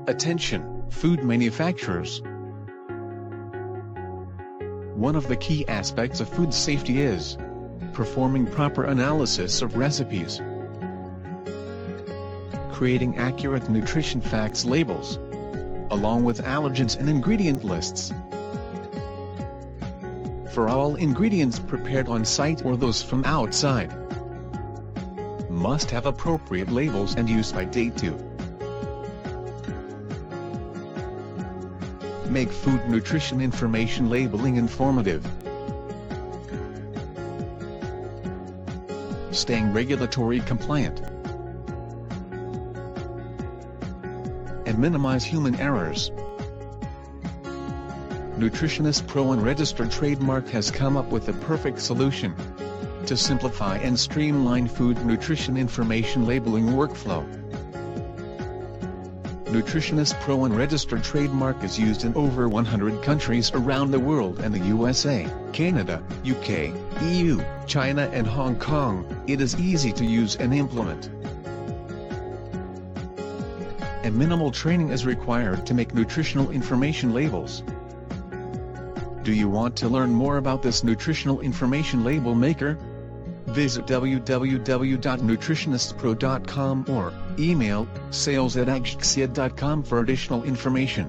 Attention, food manufacturers. One of the key aspects of food safety is performing proper analysis of recipes, creating accurate nutrition facts labels, along with allergens and ingredient lists. For all ingredients prepared on site or those from outside, must have appropriate labels and use-by date too. Make food nutrition information labeling informative. Staying regulatory compliant. And minimize human errors. Nutritionist Pro and registered trademark has come up with the perfect solution to simplify and streamline food nutrition information labeling workflow. Nutritionist Pro and registered trademark is used in over 100 countries around the world and the USA, Canada, UK, EU, China and Hong Kong. It is easy to use and implement. And minimal training is required to make nutritional information labels. Do you want to learn more about this nutritional information label maker? Visit www.nutritionistpro.com or email sales@agxia.com for additional information.